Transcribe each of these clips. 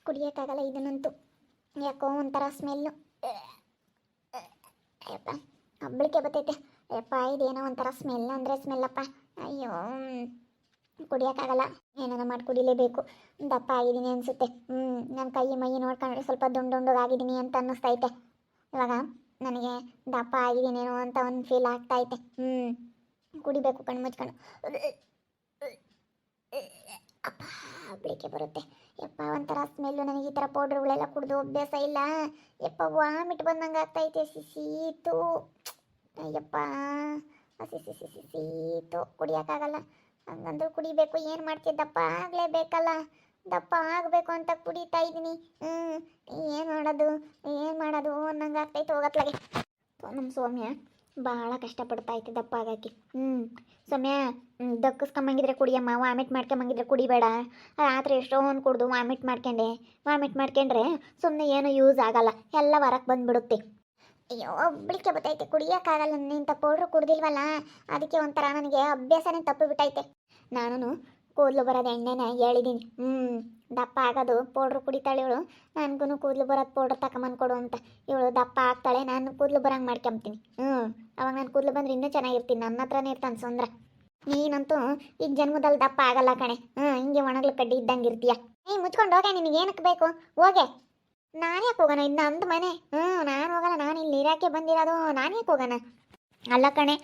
ಕುಡಿಯೋಕ್ಕಾಗಲ್ಲ ಇದನ್ನಂತೂ. ಯಾಕೋ ಒಂಥರ ಸ್ಮೆಲ್ಲು. ಅಯ್ಯಪ್ಪ, ಹಬ್ಬಳಿಕೆ ಬರ್ತೈತೆ. ಅಯ್ಯಪ್ಪ, ಇದೇನೋ ಒಂಥರ ಸ್ಮೆಲ್ ಅಂದರೆ ಸ್ಮೆಲ್ಲಪ್ಪ. ಅಯ್ಯೋ, ಕುಡಿಯೋಕ್ಕಾಗಲ್ಲ. ಏನಾರ ಮಾಡಿ ಕುಡಿಲೇಬೇಕು. ದಪ್ಪ ಆಗಿದ್ದೀನಿ ಅನಿಸುತ್ತೆ. ನನ್ನ ಕೈ ಮೈ ನೋಡ್ಕೊಂಡ್ರೆ ಸ್ವಲ್ಪ ದುಂಡಾಗಿದ್ದೀನಿ ಅಂತ ಅನ್ನಿಸ್ತೈತೆ. ಇವಾಗ ನನಗೆ ದಪ್ಪ ಆಗಿದ್ದೀನೇನೋ ಅಂತ ಒಂದು ಫೀಲ್ ಆಗ್ತೈತೆ. ಕುಡಿಬೇಕು ಕಣ್ಣು ಮುಚ್ಕೊಂಡು. ಅಪ್ಪ, ಹಬ್ಬಳಿಕೆ ಬರುತ್ತೆ. ಯಪ್ಪ, ಒಂಥರ ಸ್ಮೆಲ್ಲು. ನನಗೆ ಈ ಥರ ಪೌಡ್ರುಗಳೆಲ್ಲ ಕುಡಿದು ಅಭ್ಯಾಸ ಇಲ್ಲ. ಯಪ್ಪ, ವಾಮಿಟ್ ಬಂದಂಗೆ ಆಗ್ತೈತೆ. ಸಿಸೀತು. ಅಯ್ಯಪ್ಪ, ಸಿಸೀತು. ಕುಡಿಯೋಕ್ಕಾಗಲ್ಲ. ಹಂಗಂದ್ರೂ ಕುಡಿಬೇಕು. ಏನು ಮಾಡ್ತೀವಿ, ದಪ್ಪ ಆಗಲೇಬೇಕಲ್ಲ. ದಪ್ಪ ಆಗಬೇಕು ಅಂತ ಕುಡಿತಾ ಇದ್ದೀನಿ. ಏನು ಮಾಡೋದು ಅನ್ನಂಗೆ ಆಗ್ತೈತೆ. ಹೋಗತ್ಲಾಗೆ ನಮ್ಮ ಸೌಮ್ಯ ಭಾಳ ಕಷ್ಟಪಡ್ತಾ ಐತೆ ದಪ್ಪ ಆಗಾಕಿ. ಸೌಮ್ಯ, ದಕ್ಕಿಸ್ಕೊಂಬಂಗಿದ್ರೆ ಕುಡಿಯಮ್ಮ. ವಾಮಿಟ್ ಮಾಡ್ಕೊಂಬಂಗಿದ್ರೆ ಕುಡಿಬೇಡ. ರಾತ್ರಿ ಎಷ್ಟೊಂದು ಕುಡ್ದು ವಾಮಿಟ್ ಮಾಡ್ಕೊಂಡ್ರೆ ಸುಮ್ಮನೆ ಏನೂ ಯೂಸ್ ಆಗಲ್ಲ. ಎಲ್ಲ ಹೊರಕ್ಕೆ ಬಂದುಬಿಡುತ್ತೆ. ಅಯ್ಯೋ, ಒಬ್ಬಳಿಕೆ ಬತ್ತೈತೆ. ಕುಡಿಯೋಕ್ಕಾಗಲ್ಲ. ನಿಂತ ಪೌಡ್ರು ಕುಡ್ದಿಲ್ವಲ್ಲ, ಅದಕ್ಕೆ ಒಂಥರ ನನಗೆ ಅಭ್ಯಾಸನೇ ತಪ್ಪಿಬಿಟ್ಟೈತೆ. ನಾನು ಕೂದಲು ಬರೋದು ಎಣ್ಣೆನ ಹೇಳಿದ್ದೀನಿ. ದಪ್ಪ ಆಗೋದು ಪೌಡ್ರು ಕುಡಿತಾಳೆ ಇವಳು. ನನಗೂ ಕೂದಲು ಬರೋದು ಪೌಡ್ರ್ ತಗೊಂಬಂದು ಕೊಡು ಅಂತ. ಇವಳು ದಪ್ಪ ಆಗ್ತಾಳೆ, ನಾನು ಕೂದಲು ಬರೋಂಗೆ ಮಾಡ್ಕೊಂತೀನಿ. ಅವಾಗ ನಾನು ಕೂದಲು ಬಂದರೆ ಇನ್ನೂ ಚೆನ್ನಾಗಿರ್ತೀನಿ. ನನ್ನ ಹತ್ರನೇ ಇರ್ತಾನೆ ಸುಂದ್ರ. ನೀನಂತೂ ಈಗ ಜನ್ಮದಲ್ಲಿ ದಪ್ಪ ಆಗಲ್ಲ ಕಣೆ. ಹಿಂಗೆ ಒಣಗ್ಲು ಕಡ್ಡಿ ಇದ್ದಂಗೆ ಇರ್ತೀಯ. ಮುಚ್ಕೊಂಡು ಹೋಗೆ. ನಿನಗೆ ಏನಕ್ಕೆ ಬೇಕು? ಹೋಗೆ. ನಾನು ಯಾಕೆ ಹೋಗೋಣ? ಇದು ನಂದು ಮನೆ. ನಾನು ಹೋಗಲ್ಲ. ನಾನು ಇಲ್ಲಿ ನೀರಾಕೆ ಬಂದಿರೋದು. ನಾನು ಯಾಕೆ ಹೋಗೋಣ? ಅಲ್ಲ ಕಣೆ.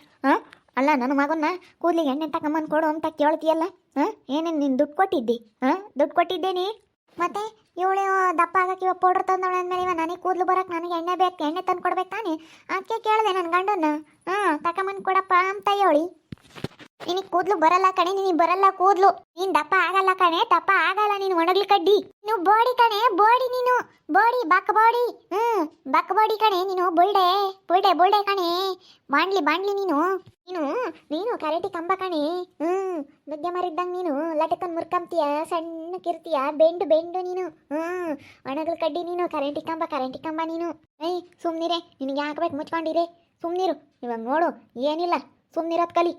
ಅಲ್ಲ, ನನ್ನ ಮಗನ್ನ ಕೂದಲಿಗೆ ಎಣ್ಣೆ ತಗೊಂಬಂದು ಕೊಡು ಅಂತ ಕೇಳ್ತೀಯಲ್ಲ. ಏನೇನು ನೀನು ದುಡ್ಡು ಕೊಟ್ಟಿದ್ದಿ? ದುಡ್ಡು ಕೊಟ್ಟಿದ್ದೇನೆ. ಮತ್ತೆ ಇವಳು ದಪ್ಪ ಆಗಕ್ಕೆ ಇವಾಗ ಪೌಡ್ರ್ ತಂದವಳೆ ಅಂದಮೇಲೆ ಇವಾಗ ನನಗೆ ಕೂದಲು ಬರೋಕ್ಕೆ ನನಗೆ ಎಣ್ಣೆ ಬೇಕು, ಎಣ್ಣೆ ತಂದು ಕೊಡ್ಬೇಕು ತಾನೆ. ಅದಕ್ಕೆ ಕೇಳಿದೆ ನನ್ನ ಗಂಡನ್ನ. ತಗೊಂಬಂದು ಕೊಡಪ್ಪ ಅಂತ ಹೇಳಿ. ನಿನಗೆ ಕೂದಲು ಬರಲ್ಲ ಕಣೆ. ನಿನಗೆ ಬರಲ್ಲ ಕೂದಲು. ನೀನು ದಪ್ಪ ಆಗಲ್ಲ ಕಣೆ. ದಪ್ಪ ಆಗಲ್ಲ ನೀನು ಒಣಗ್ಲಿ ಕಡ್ಡಿ. ನೀನು ಬೋಡಿ ಕಣೆ. ಬೋಡಿ ನೀನು. ಬೋಡಿ ಬಕ್ ಬೋಡಿ. ಬಕ್ ಬೋಡಿ ಕಣೆ ನೀನು. ಬುಲ್ಡೆ ಕಣೆ. ಬಾಂಡ್ಲಿ ನೀನು ಕರೆಟಿ ಕಂಬ ಕಣೆ. ನುಗ್ಗೆ ಮರಿದ್ದಂಗೆ ನೀನು ಲಟಕನ್ ಮುರ್ಕಂತೀಯ. ಸಣ್ಣಕ್ಕಿರ್ತೀಯ. ಬೆಂಡು ನೀನು. ಒಣಗ್ಲು ಕಡ್ಡಿ ನೀನು. ಕರೆಂಟಿ ಕಂಬ ನೀನು. ಸುಮ್ನಿರೆ. ನಿನಗೆ ಹಾಕ್ಬೇಕು. ಮುಚ್ಕೊಂಡಿರೆ. ಸುಮ್ನಿರು. ಇವಾಗ ನೋಡು, ಏನಿಲ್ಲ. ಸುಮ್ನಿರೋದು ಕಲಿ.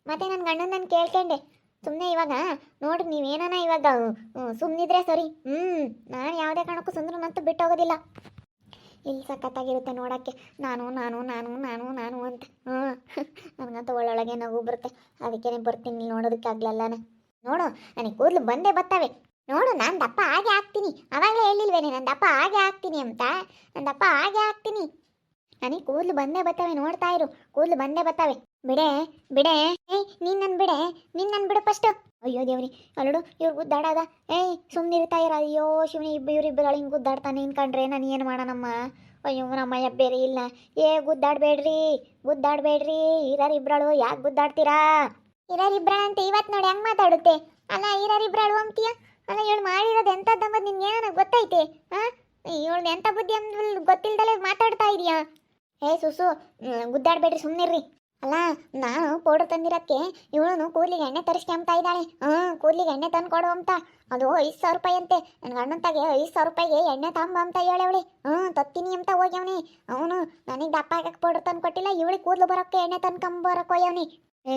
ಮತ್ತೆ ನನ್ನ ಗಂಡನ ನಾನು ಕೇಳ್ಕೊಂಡೆ. ಸುಮ್ಮನೆ ಇವಾಗ ನೋಡ್ರಿ, ನೀವೇನ ಇವಾಗ ಸುಮ್ಮನಿದ್ರೆ ಸರಿ. ನಾನು ಯಾವುದೇ ಕಾರಣಕ್ಕೂ ಸುಂದ್ರನಂತೂ ಬಿಟ್ಟೋಗೋದಿಲ್ಲ. ಇಲ್ಲಿ ಸಖತ್ತಾಗಿರುತ್ತೆ ನೋಡೋಕ್ಕೆ. ನಾನು ಅಂತ. ನನಗಂತೂ ಒಳ್ಳೊಳಗೆ ನಗು ಬರುತ್ತೆ. ಅದಕ್ಕೇ ಬರ್ತೀನಿ ನೋಡೋದಕ್ಕಾಗ್ಲಲ್ಲ. ನೋಡು, ನನಗೆ ಕೂದಲು ಬಂದೇ ಬರ್ತವೆ. ನೋಡು, ನಾನು ದಪ್ಪ ಹಾಗೆ ಆಗ್ತೀನಿ. ಅವಾಗಲೇ ಹೇಳಿಲ್ವೇನೆ ನಾನು ದಪ್ಪ ಹಾಗೆ ಆಗ್ತೀನಿ ಅಂತ. ನಾನು ದಪ್ಪ ಹಾಗೆ ಆಗ್ತೀನಿ. ನನಗೆ ಕೂದಲು ಬಂದೇ ಬರ್ತವೆ. ನೋಡ್ತಾ ಇರು, ಕೂದಲು ಬಂದೇ ಬರ್ತವೆ. ಬಿಡೆ. ನೀನು ನನ್ನ ಬಿಡು ಫಸ್ಟು. ಅಯ್ಯೋ ದೇವ್ರಿ, ಅಲ್ಲಡು ಇವ್ರು ಗುದ್ದಾಡದ. ಸುಮ್ಮನಿರ್ತಾ ಇರ. ಅಯ್ಯೋ ಶಿವನಿ, ಇವರಿಬ್ಬರು ಹಿಂಗೆ ಗುದ್ದಾಡ್ತಾನೆ ನಿಂತ್ಕೊಂಡ್ರೆ ನಾನು ಏನು ಮಾಡೋಣಮ್ಮ? ಅಯ್ಯೋ, ನಮ್ಮಯ್ಯ ಬೇರೆ ಇಲ್ಲ. ಗುದ್ದಾಡಬೇಡ್ರಿ. ಇರೋರಿಬ್ರಳು ಯಾಕೆ ಗುದ್ದಾಡ್ತೀರಾ? ಇರೋರಿಬ್ರ ಅಂತ ಇವತ್ತು ನೋಡಿ ಹೆಂಗೆ ಮಾತಾಡುತ್ತೆ. ಅಲ್ಲ, ಇರೋರಿಬ್ರಳು ಅಂತೀಯ? ಅಲ್ಲ, ಇವಳು ಮಾಡಿರೋದು ಎಂಥದ್ದಮ್ಮ ನಿನ್ಗೇನ ಗೊತ್ತೈತೆ? ಇವಳು ಎಂಥ ಬುದ್ಧಿ ಅಂದ್ ಗೊತ್ತಿಲ್ದಲೇ ಮಾತಾಡ್ತಾ ಇದೀಯಾ? ಸುಸು, ಗುದ್ದಾಡಬೇಡ್ರಿ, ಸುಮ್ಮನಿರ್ರಿ. ಅಲ್ಲ, ನಾನು ಪೌಡರ್ ತಂದಿರೋಕ್ಕೆ ಇವಳು ಕೂದಲಿಗೆ ಎಣ್ಣೆ ತರಿಸ್ಕೊಂಬ್ತಾ ಇದ್ದಾಳೆ. ಕೂದಲಿಗೆ ಎಣ್ಣೆ ತಂದು ಕೊಡು ಅಂತ. ಅದು 5,000 ರೂಪಾಯಿ ಅಂತೆ. ನನ್ನ ಗಂಡಂತಾಗೆ 5,000 ರೂಪಾಯಿಗೆ ಎಣ್ಣೆ ತಗೊಂಬ ಅಂತ ಹೇಳವಳೆ. ತತ್ತೀನಿ ಅಂತ ಹೋಗ್ಯವನಿ ಅವನು. ನನಗೆ ದಪ್ಪ ಆಗಕ್ಕೆ ಪೌಡರ್ ತಂದು ಕೊಟ್ಟಿಲ್ಲ. ಇವಳಿಗೆ ಕೂದಲು ಬರೋಕ್ಕೆ ಎಣ್ಣೆ ತಂದ್ಕೊಂಬರಕ್ಕೆ ಹೋಗ್ಯವನಿ.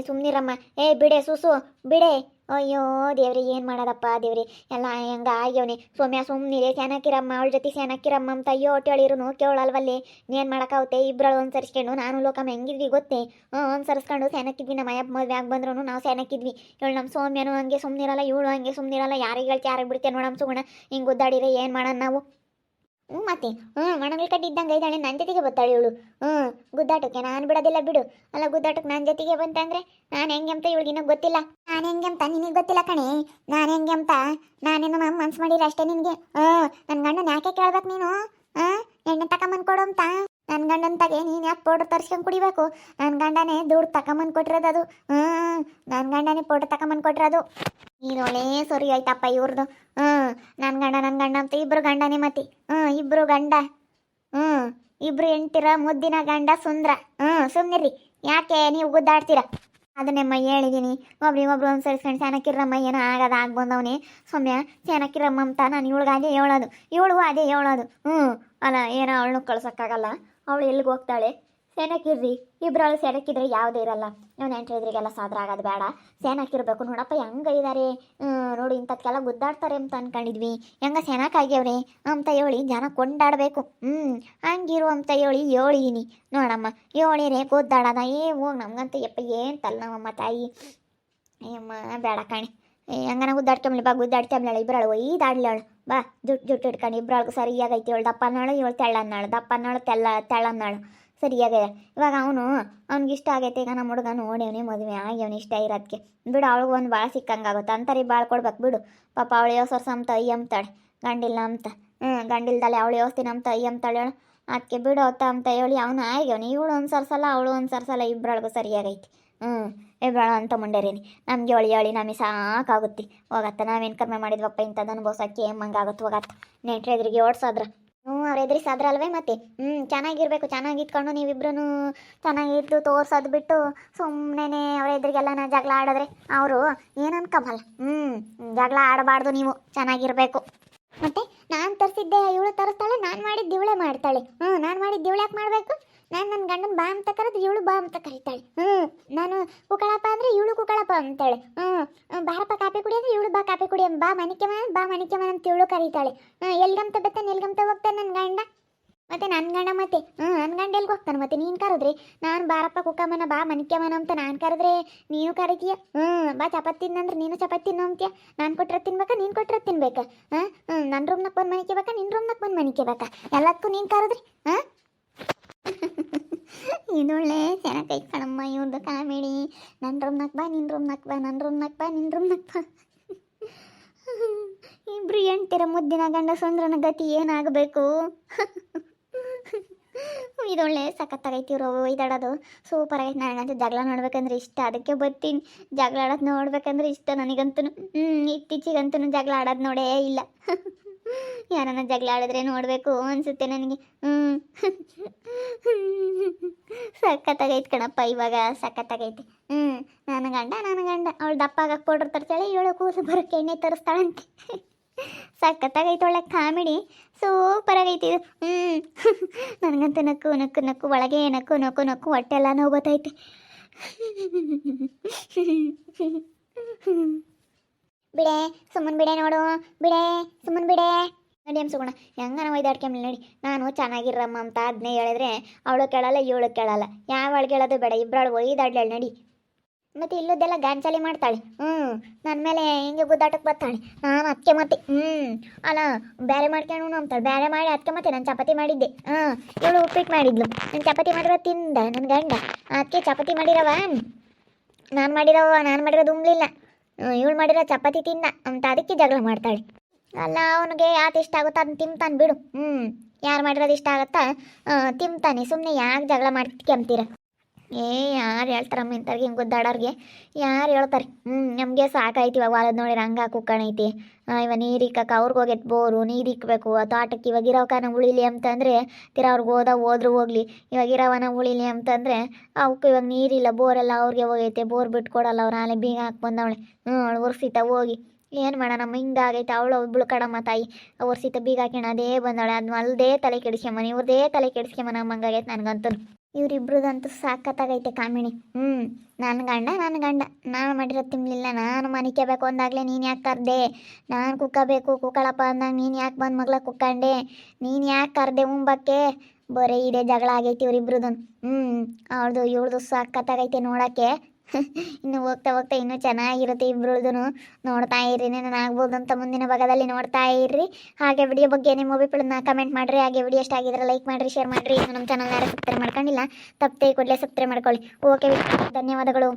ಸುಮ್ಮನಿರಮ್ಮ. ಬಿಡೆ ಸುಸು, ಬಿಡೆ. ಅಯ್ಯೋ ದೇವ್ರಿ, ಏನು ಮಾಡೋದಪ್ಪ ದೇವ್ರಿ, ಎಲ್ಲ ಹೆಂಗ ಆಗ್ಯವನಿ. ಸೌಮ್ಯ ಸುಮ್ಮನಿರೇ, ಸ್ಯಾನಕ್ಕಿರಮ್ಮ, ಅವಳ ಜೊತೆ ಸ್ಯಾನಕ್ಕಿರಮ್ಮ ಅಂತ ಅಯ್ಯೋ ಹೊಟ್ಟೆಳಿರು ಕೇಳಲ್ವಲ್ಲಿ. ನೀನು ಮಾಡೋಕ್ಕಾಗುತ್ತೆ? ಇಬ್ಬರಳು ಅನುಸರಿಸ್ಕೊಂಡು ನಾನು ಲೋಕಮ್ಮ ಹೆಂಗಿದ್ವಿ ಗೊತ್ತೇ. ಅನುಸರಿಸ್ಕೊಂಡು ಸ್ಯಾನಕ್ಕಿದ್ವಿ. ನಮ್ಮ ಅಯ್ಯಪ್ಪ ಮದುವೆ ಆಗಿ ಬಂದ್ರು ನಾವು ಸ್ಯಾನಕ್ಕಿದ್ವಿ. ಇವಳು ನಮ್ಮ ಸೌಮ್ಯನು ಹಂಗೆ ಸುಮ್ಮನಿರಲ್ಲ, ಇವಳು ಹಂಗೆ ಸುಮ್ಮನಿರಲ್ಲ. ಯಾರಿಗೆ ಹೇಳ್ತಿ ಯಾರಿಗೆ ಬಿಡ್ತೇನೆ ನೋಡಮ್ಮ ಸುಗುಣ. ಹಿಂಗೆ ಗುದ್ದಾಡಿದ್ರೆ ಏನು ಮಾಡೋಣ ನಾವು? ಮತ್ತೆ ಒಣಗಲ್ ಕಡ್ಡಿ ಇದ್ದಂಗೆ ಇದ್ದಾಳೆ. ನನ್ನ ಜೊತೆಗೆ ಬರ್ತಾಳೆ ಇವಳು. ಗುದ್ದಾಟಕ್ಕೆ ನಾನು ಬಿಡೋದಿಲ್ಲ ಬಿಡು. ಅಲ್ಲ, ಗುದ್ದಾಟಕ್ಕೆ ನನ್ನ ಜೊತೆಗೆ ಬಂತಂದ್ರೆ ನಾನು ಹೆಂಗೆ ಅಂತ ಇವಳಿಗಿನ್ನೂ ಗೊತ್ತಿಲ್ಲ. ನಾನು ಹೆಂಗೆ ಅಂತ ನಿನಗೆ ಗೊತ್ತಿಲ್ಲ ಕಣೆ. ನಾನು ಹೆಂಗೆ ಅಂತ ನಾನೇನು ಮನ್ಸು ಮಾಡಿಲ್ಲ ಅಷ್ಟೇ ನಿನಗೆ. ನನ್ನ ಗಂಡನ ಯಾಕೆ ಕೇಳ್ಬೇಕು ನೀನು? ಎಣ್ಣೆ ತಗೊಂಬಂದು ಕೊಡು ಅಂತ. ನನ್ನ ಗಂಡಂತಾಗೆ ನೀನು ಯಾಕೆ ಪೌಡ್ರ್ ತರ್ಸ್ಕೊಂಡು ಕುಡಿಬೇಕು? ನನ್ನ ಗಂಡನೇ ದುಡ್ಡು ತಗೊಂಬಂದು ಕೊಟ್ಟಿರೋದು ಅದು. ನನ್ನ ಗಂಡನೇ ಪೌಡ್ರ್ ತಗೊಂಬಂದು ಕೊಟ್ಟಿರೋದು. ನೀನು ಒಳ್ಳೆ ಸರಿ ಆಯ್ತಪ್ಪ ಇವ್ರದ್ದು. ನನ್ನ ಗಂಡ ಅಂತ ಇಬ್ಬರು ಗಂಡನೇ ಮತ್ತೆ. ಇಬ್ಬರು ಗಂಡ. ಇಬ್ಬರು ಹೆಂಡ್ತಿರ ಮುದ್ದಿನ ಗಂಡ ಸುಂದ್ರ. ಸುಮ್ಮನಿರ್ರಿ. ಯಾಕೆ ನೀವು ಗುದ್ದಾಡ್ತೀರ? ಅದನ್ನೆಮ್ಮ ಹೇಳಿದ್ದೀನಿ. ಒಬ್ರು ಅನುಸರಿಸ್ಕೊಂಡು ಸ್ಯಾನಕ್ಕಿರಮ್ಮ ಏನೋ ಆಗದ ಬಂದವನೇ ಸೌಮ್ಯ. ಸ್ಯಾನಕ್ಕಿರಮ್ಮ ಅಂತ ನಾನು ಇವಳಿಗೆ ಅದೇ ಹೇಳೋದು. ಇವಳಿಗೂ ಅದೇ ಹೇಳೋದು. ಅಲ್ಲ, ಏನೋ ಅವಳನ್ನು ಕಳ್ಸೋಕ್ಕಾಗಲ್ಲ. ಅವಳು ಎಲ್ಲಿಗೆ ಹೋಗ್ತಾಳೆ? ಸೇನಕ್ಕಿರ್ರಿ ಇಬ್ಬರೊಳಗೆ ಸೇನಕ್ಕಿದ್ರೆ ಯಾವುದೇ ಇರಲ್ಲ. ನೀವು ನೆಂಟರಿದ್ರಿಗೆಲ್ಲ ಸಾದ್ರ ಆಗೋದು ಬೇಡ, ಸೇನಕ್ಕಿರ್ಬೇಕು. ನೋಡಪ್ಪ ಹೆಂಗೆ ಇದ್ದಾರೆ ನೋಡಿ, ಇಂಥದ್ಕೆಲ್ಲ ಗುದ್ದಾಡ್ತಾರೆ ಅಂತ ಅನ್ಕೊಂಡಿದ್ವಿ, ಹೆಂಗ ಸೇನಕ್ಕಾಗ್ಯವ್ರಿ ಅಂತ ಹೇಳಿ ಜನ ಕೊಂಡಾಡಬೇಕು. ಹಂಗಿರು ಅಂತ ಹೇಳಿನಿ ನೋಡಮ್ಮ, ಹೇಳಿರೆ ಗುದ್ದಾಡೋದ ಹೋಗಿ ನಮ್ಗಂತ ಯಪ್ಪ ಏನು ತಲ್ಲ ನಮ್ಮಮ್ಮ ತಾಯಿ. ಅಯ್ಯಮ್ಮ ಬೇಡ ಕಾಣಿ, ಹಂಗನ ಗುದ್ದಾಡ್ಕೊಂಬ್ಲಿ ಬಾ, ಗುದ್ದಾಡ್ಕೊಂಬ್ಲಾಳು ಇಬ್ಬರಳು ಒಯ್ದಾಡ್ಲೇಳು ಬಾ, ಜುಟ್ಟು ಇಟ್ಕೊಂಡು ಇಬ್ಬರೊಳಗೆ ಸರಿಯಾಗೈತಿ. ಇವಳು ದಪ್ಪ ಅನ್ನೋಳು, ಇವಳು ತೆಳ್ಳನ್ನಾಳು, ದಪ್ಪ ಅನ್ನೋಳು ತೆಳ್ಳನ್ನಾಳು ಸರಿಯಾಗಿದೆ. ಇವಾಗ ಅವ್ನಿಗೆ ಇಷ್ಟ ಆಗೈತೆ. ಈಗ ನಮ್ಮ ಹುಡುಗ ನೋಡ್ಯವನೇ ಮದುವೆ ಆಗ್ಯವನು, ಇಷ್ಟ ಇರೋದಕ್ಕೆ ಬಿಡು. ಅವಳಿಗೆ ಒಂದು ಭಾಳ ಸಿಕ್ಕಂಗಾಗುತ್ತೆ ಅಂತಾರೆ, ಭಾಳ ಕೊಡ್ಬೇಕು ಬಿಡು. ಪಾಪ ಅವಳು ಯೋಸರ್ಸ ಅಂತ ಅಯ್ಯಂತಾಳೆ, ಗಂಡಿಲ್ಲ ಅಂತ. ಗಂಡಿಲ್ದಲೆ ಅವಳು ಯೋಸ್ತೀನಿ ಅಂತ ಅಯ್ಯಂತಾಳೆ ಹೇಳು. ಅದಕ್ಕೆ ಬಿಡು ಅಂತ ಹೇಳಿ ಅವನು ಆಗ್ಯವನು. ಇವಳು ಒಂದು ಸರ್ಸಲ್ಲ, ಅವಳು ಒಂದು ಸರ್ಸಲ್ಲ, ಇಬ್ಬರೊಳಗೂ ಸರಿಯಾಗೈತಿ. ಇಬ್ಬರಳು ಅಂತ ಮುಂಡೇರೇನಿ. ನಮಗೆ ಹೇಳಿ ನಮಗೆ ಸಾಕಾಗುತ್ತೆ. ಹೋಗತ್ತ ನಾವೇನು ಕಡಿಮೆ ಮಾಡಿದ್ವಪ್ಪ ಇಂಥದ್ದು ಅನುಭವಿಸೋಕ್ಕೆ ಹೆಮ್ಮಂಗಾಗುತ್ತೆ. ಹೋಗತ್ತ ನೆಂಟ್ರೆ ಎದುರಿಗೆ ಓಡಿಸೋದ್ರ ಅವ್ರ ಎದುರಿಸಾದ್ರ ಅಲ್ವೇ ಮತ್ತೆ. ಚೆನ್ನಾಗಿರ್ಬೇಕು, ಚೆನ್ನಾಗಿತ್ಕೊಂಡು ನೀವಿಬ್ರು ಚೆನ್ನಾಗಿದ್ದು ತೋರ್ಸೋದು ಬಿಟ್ಟು ಸುಮ್ಮನೆ ಅವ್ರ ಎದುರಿಗೆಲ್ಲ ಜಗಳ ಆಡಿದ್ರೆ ಅವರು ಏನು ಅನ್ಕಬಲ್ಲ. ಜಗಳ ಆಡಬಾರ್ದು, ನೀವು ಚೆನ್ನಾಗಿರ್ಬೇಕು. ಮತ್ತೆ ನಾನು ತರಿಸಿದ್ದೆ ಇವಳು ತರಿಸ್ತಾಳೆ, ನಾನು ಮಾಡಿದ್ದು ಇವಳೇ ಮಾಡ್ತಾಳೆ. ನಾನು ಮಾಡಿದ್ದು ಇವಳು ಯಾಕೆ ಮಾಡಬೇಕು? ನಾನು ನನ್ನ ಗಂಡನ ಬಾ ಅಂತ ಕರೆದು ಇವಳು ಬಾ ಅಂತ ಕರೀತಾಳೆ. ನಾನು ಕುಕ್ಕಳಪ್ಪ ಅಂದರೆ ಇವಳು ಕುಕ್ಕಳಪ್ಪ ಅಂತಾಳೆ. ಬಾರಪ್ಪ ಕಾಪಿ ಕುಡಿ ಅಂದರೆ ಇವಳು ಬಾ ಕಾಪಿ ಕುಡಿ, ಬಾ ಮನಿಕೆ ಅಂತ ಇವಳು ಕರೀತಾಳೆ. ಎಲ್ಗಂತ ಬರ್ತಾನೆ, ಎಲ್ಗಂತ ಹೋಗ್ತಾನೆ ನನ್ನ ಗಂಡ. ಮತ್ತೆ ನನ್ನ ಗಂಡ ಮತ್ತೆ ನನ್ನ ಗಂಡ ಎಲ್ಗೆ ಹೋಗ್ತಾನೆ? ಮತ್ತೆ ನೀನು ಕರೆದ್ರಿ ನಾನು ಬಾರಪ್ಪ ಕುಕ್ಕಮ್ಮನ ಬಾ ಮನಿಕೆಮನ ಅಂತ ನಾನು ಕರೆದ್ರೆ ನೀನು ಕರಿತೀಯ. ಬಾ ಚಪಾತಿ ತಿನ್ನಂದ್ರೆ ನೀನು ಚಪಾತಿ ತಿನ್ನು ಅಂತೀಯ. ನಾನು ಕೊಟ್ಟರೆ ತಿನ್ಬೇಕಾ, ನೀನು ಕೊಟ್ಟರೆ ತಿನ್ಬೇಕಾ? ನನ್ನ ರೂಮ್ನಾಗ ಬಂದು ಮನಿಕೆ ಬೇಕಾ, ನಿನ್ನ ರೂಮ್ನಾಗ ಬಂದು ಮನಿಕೆ ಬೇಕಾ? ಎಲ್ಲದಕ್ಕೂ ನೀನು ಕರೆದ್ರಿ. ಇದೊಳ್ಳೆ ಚೆನ್ನಾಗೈತೆ ಕಣಮ್ಮ ಇವ್ರದ್ದು ಕಾಮಿಡಿ. ನನ್ನ ರೂಮ್ನಾಗ ಬಾ, ನಿನ್ನ ರೂಮ್ನಾಗ ಬಾ, ನನ್ನ ರೂಮ್ನಾಗ ಬಾ, ನಿನ್ನ ರೂಮ್ನಾಗ ಬಾ. ಇಬ್ರು ಎಂಟಿರ ಮುದ್ದಿನ ಗಂಡಸಂದ್ರನ ಗತಿ ಏನಾಗಬೇಕು? ಇದೊಳ್ಳೆ ಸಖತ್ತಾಗೈತಿ. ಇವರು ಒಯ್ದಾಡೋದು ಸೂಪರ್ ಆಗೈತೆ. ನನಗಂತೂ ಜಗಳ ನೋಡ್ಬೇಕಂದ್ರೆ ಇಷ್ಟ, ಅದಕ್ಕೆ ಬರ್ತೀನಿ. ಜಗಳ ಆಡೋದು ನೋಡ್ಬೇಕಂದ್ರೆ ಇಷ್ಟ ನನಗಂತೂ. ಇತ್ತೀಚೆಗಂತೂ ಜಗಳ ಆಡೋದು ನೋಡೇ ಇಲ್ಲ. ಯಾರನ್ನ ಜಗಳ ಆಡಿದ್ರೆ ನೋಡಬೇಕು ಅನಿಸುತ್ತೆ ನನಗೆ. ಸಖತ್ತಾಗೈತೆ ಕಣಪ್ಪ, ಇವಾಗ ಸಖತ್ತಾಗೈತೆ. ನನ್ನ ಗಂಡ ಅವಳು ದಪ್ಪ ಆಗಕ್ಕೆ ಪೌಡ್ರ್ ತರ್ತಾಳೆ, ಇವಳು ಕೂಸು ಬರೋಕ್ಕೆ ಎಣ್ಣೆ ತರಿಸ್ತಾಳಂತೆ. ಸಖತ್ತಾಗೈತೆ, ಒಳ್ಳೆ ಕಾಮಿಡಿ ಸೂಪರ್ ಆಗೈತಿ ಇದು. ನನಗಂತೂ ನಕ್ಕು ಒಳಗೆ ನಕ್ಕು ಹೊಟ್ಟೆಲ್ಲ ನೋವು ಬರ್ತೈತೆ. ಬಿಡೆ ಸುಮ್ಮನೆ ಬಿಡೆ, ನೋಡು ಬಿಡೆ ಸುಮ್ಮನೆ ಬಿಡೆ. ನಡಿ ಸುಗುಣ ಹೆಂಗನ ಒಯ್ದಾಡ್ಕೊಂಬಿಲ್ಲ ನಡಿ. ನಾನು ಚೆನ್ನಾಗಿರಮ್ಮ ಅಂತ ಅದನ್ನೇ ಹೇಳಿದ್ರೆ ಅವಳು ಕೇಳಲ್ಲ, ಇವಳು ಕೇಳಲ್ಲ. ಯಾವ ಅವಳು ಕೇಳೋದು ಬೇಡ, ಇಬ್ಬರಳು ಒಯ್ದಾಡ್ಲೇಳು ನಡಿ. ಮತ್ತು ಇಲ್ಲದೆಲ್ಲ ಗಾಂಚಾಲಿ ಮಾಡ್ತಾಳೆ. ನನ್ನ ಮೇಲೆ ಹಿಂಗೆ ಗುದ್ದಾಟಕ್ಕೆ ಬರ್ತಾಳೆ. ನಾನು ಅದಕ್ಕೆ ಮತ್ತೆ ಅಲ್ಲ ಬೇರೆ ಮಾಡ್ಕೊಂಡು ಅಂತಾಳೆ. ಬೇರೆ ಮಾಡಿ ಅದಕ್ಕೆ ಮತ್ತೆ ನಾನು ಚಪಾತಿ ಮಾಡಿದ್ದೆ. ಇವಳು ಉಪ್ಪಿಟ್ಟು ಮಾಡಿದ್ಲು, ನಾನು ಚಪಾತಿ ಮಾಡಿರೋ ತಿಂದ ನನ್ನ ಗಂಡ. ಅದಕ್ಕೆ ಚಪಾತಿ ಮಾಡಿರವ ನಾನು ಮಾಡಿರೋದು ಉಂಬ್ಲಿಲ್ಲ, ಇವಳು ಮಾಡಿರೋ ಚಪಾತಿ ತಿಂದ ಅಂತ ಅದಕ್ಕೆ ಜಗಳ ಮಾಡ್ತಾಳೆ. ಅಲ್ಲ ಅವನಿಗೆ ಯಾವ್ದು ಇಷ್ಟ ಆಗುತ್ತೋ ಅದನ್ನ ತಿಂತಾನೆ ಬಿಡು. ಯಾರು ಮಾಡಿರೋದು ಇಷ್ಟ ಆಗುತ್ತಾ ತಿಂತಾನೆ. ಸುಮ್ಮನೆ ಯಾಕೆ ಜಗಳ ಮಾಡ್ಕೊಂತೀರ? ಯಾರು ಹೇಳ್ತಾರಮ್ಮ ಇಂಥವ್ರಿಗೆ, ಹಿಂಗೆ ಗುದ್ದಾಡೋರಿಗೆ ಯಾರು ಹೇಳ್ತಾರೆ? ನಮಗೆ ಸಾಕಾಯ್ತು ಇವಾಗ. ವಾಲದ ನೋಡಿರ ಹಂಗೆ ಕುಕ್ಕಣೈತಿ. ಇವಾಗ ನೀರು ಇಕ್ಕಕ್ಕೆ ಅವ್ರಿಗೆ ಹೋಗೈತೆ ಬೋರು, ನೀರು ಇಕ್ಕಬೇಕು. ತೋಟಕ್ಕೆ ಇವಾಗ ಇರೋವನ ಉಳಿಲಿ ಅಂತಂದರೆ ಅವ್ರಿಗೆ ಹೋದ್ರು ಹೋಗ್ಲಿ. ಇವಾಗ ಇರೋವನ ಉಳಿಲಿ ಅಂತಂದರೆ ಅವಕ್ಕೆ ಇವಾಗ ನೀರಿಲ್ಲ, ಬೋರೆಲ್ಲ ಅವ್ರಿಗೆ ಹೋಗೈತೆ. ಬೋರ್ ಬಿಟ್ಕೊಡಲ್ಲ ಅವ್ರು. ಆಲೆ ಬೀಗ ಹಾಕಿ ಬಂದವಳೆ. ಅವಳು ಉರ್ಸಿತ ಹೋಗಿ ಏನು ಮಾಡೋಣಮ್ಮ, ಹಿಂಗಾಗೈತೆ. ಅವಳು ಬಿಳ್ಕಡಮ್ಮ ತಾಯಿ ಉರ್ಸಿತ ಬೀಗ ಹಾಕಿಣ ಅದೇ ಬಂದವಳೆ. ಅದು ಅಲ್ಲದೇ ತಲೆ ಕೆಡಿಸ್ಕೊಂಬನ, ಇವ್ರದೇ ತಲೆ ಕೆಡಿಸ್ಕೊಂಬನ ಹಂಗಾಗೈತೆ ನನಗಂತೂ. ಇವ್ರಿಬ್ರದಂತೂ ಸಾಕತ್ತಾಗೈತೆ ಕಾಮಿಣಿ. ನನ್ನ ಗಂಡ ನಾನು ಮಾಡಿರೋ ತಿನ್ನಲಿಲ್ಲ, ನಾನು ಮನಿಕಬೇಕು ಅಂದಾಗಲೇ ನೀನು ಯಾಕೆ ಕರ್ದೆ? ನಾನು ಕುಕ್ಕಬೇಕು ಕುಕ್ಕಳಪ್ಪ ಅಂದಾಗ ನೀನು ಯಾಕೆ ಬಂದು ಮಗ್ಳ ಕುಕ್ಕಂಡೆ? ನೀನು ಯಾಕೆ ಕರ್ದೆ ಉಂಬಕ್ಕೆ? ಬರೀ ಇದೇ ಜಗಳ ಆಗೈತಿ ಇವ್ರಿಬ್ರದ್ದು. ಅವಳದು ಇವಳ್ದು ಸಾಕತ್ತಾಗೈತೆ ನೋಡೋಕ್ಕೆ. ಇನ್ನು ಹೋಗ್ತಾ ಇನ್ನೂ ಚೆನ್ನಾಗಿರುತ್ತೆ ಇಬ್ರದ್ದು. ನೋಡ್ತಾ ಇರ್ರಿ, ನಾನು ಆಗ್ಬೋದು ಅಂತ ಮುಂದಿನ ಭಾಗದಲ್ಲಿ ನೋಡ್ತಾ ಇರ್ರಿ. ಹಾಗೆ ವಿಡಿಯೋ ಬಗ್ಗೆ ನಿಮ್ಮ ಅಭಿಪ್ರಾಯನ ಕಮೆಂಟ್ ಮಾಡಿರಿ. ಹಾಗೆ ವಿಡಿಯೋ ಇಷ್ಟ ಆಗಿದ್ರೆ ಲೈಕ್ ಮಾಡಿರಿ, ಶೇರ್ ಮಾಡಿರಿ. ಇನ್ನು ನಮ್ಮ ಚಾನಲ್ ಯಾರು ಸಬ್ಸ್ಕ್ರೈಬ್ ಮಾಡ್ಕೊಂಡಿಲ್ಲ ತಪ್ಪದೆ ಕೂಡಲೇ ಸಬ್ಸ್ಕ್ರೈಬ್ ಮಾಡ್ಕೊಳ್ಳಿ. ಓಕೆ, ಧನ್ಯವಾದಗಳು.